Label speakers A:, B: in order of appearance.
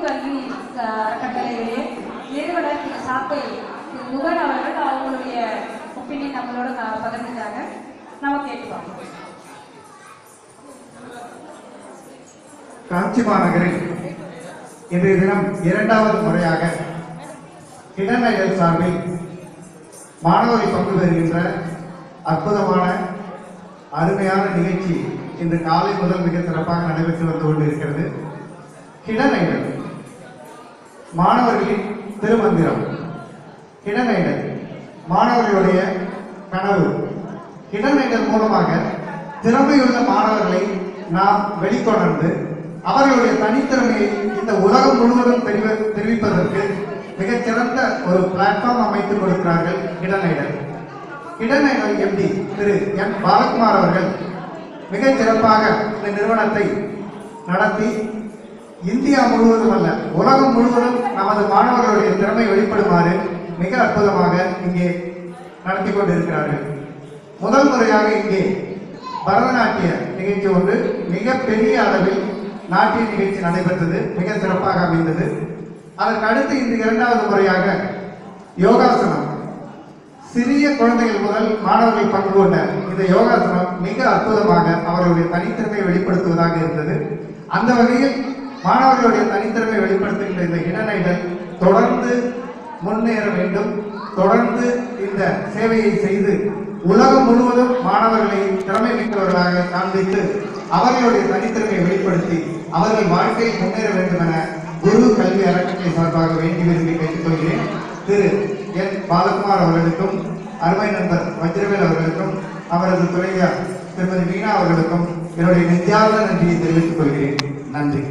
A: கல்வி அறக்கட்டளையிலே நிறுவனர் திரு சாப்பை திரு முகன் அவர்கள் அவங்களுடைய ஒப்பீனியன் நம்மளோட பகிர்ந்துட்டாங்க. நம்ம கேட்போம்.
B: காஞ்சி மாநகரில் இன்றைய தினம் இரண்டாவது முறையாக இளநிலை சார்பில் மாணவர்கள் பங்கு பெறுகின்ற அற்புதமான அருமையான நிகழ்ச்சி இன்று காலை முதல் மிக சிறப்பாக நடைபெற்று வந்து கொண்டிருக்கிறது. கிடநைடல் மாணவர்களின் திருமந்திரம். கிடநைடல் மாணவர்களுடைய கனவு. கிடநைடல் மூலமாக திறமையுள்ள மாணவர்களை நாம் வெளிக்கொணர்ந்து அவர்களுடைய தனித்திறமையை இந்த உலகம் முழுவதும் தெரிவிப்பதற்கு மிகச்சிறந்த ஒரு பிளாட்ஃபார்ம் அமைத்து கொடுக்கிறார்கள் கிடநைடல். கிடநைடல் எம்டி திரு என் பாலகுமார் அவர்கள் மிகச் சிறப்பாக இந்த நிறுவனத்தை நடத்தி இந்தியா முழுவதும் அல்ல உலகம் முழுவதும் நமது மாணவர்களுடைய திறமை வெளிப்படுமாறு மிக அற்புதமாக இங்கே நடத்தி கொண்டிருக்கிறார்கள். முதல் முறையாக இங்கே பரதநாட்டிய நிகழ்ச்சி ஒன்று மிக பெரிய அளவில் நாட்டிய நிகழ்ச்சி நடைபெற்றது. மிக சிறப்பாக அமைந்தது. அதற்கு அடுத்து இந்த இரண்டாவது முறையாக யோகாசனம், சிறிய குழந்தைகள் முதல் மாணவர்கள் பங்கு கொண்ட இந்த யோகாசனம் மிக அற்புதமாக அவர்களுடைய தனித்திறமையை வெளிப்படுத்துவதாக இருந்தது. அந்த வகையில் மாணவர்களுடைய தனித்திறமை வெளிப்படுத்துகின்ற இந்த இளநைடல் தொடர்ந்து முன்னேற வேண்டும். தொடர்ந்து இந்த சேவையை செய்து உலகம் முழுவதும் மாணவர்களை திறமை மிக்கவர்களாக காண்பித்து அவர்களுடைய தனித்திறமையை வெளிப்படுத்தி அவர்கள் வாழ்க்கையில் முன்னேற வேண்டும் என குரு கல்வி அறக்கட்டளை சார்பாக வேண்டி விரும்பி கேட்டுக்கொள்கிறேன். திரு என் பாலகுமார் அவர்களுக்கும் அருமை நண்பர் வஜ்ரவேல் அவர்களுக்கும் அவரது துணைவியார் திருமதி மீனா அவர்களுக்கும் என்னுடைய நெஞ்சார்ந்த நன்றியை தெரிவித்துக் கொள்கிறேன். நன்றி.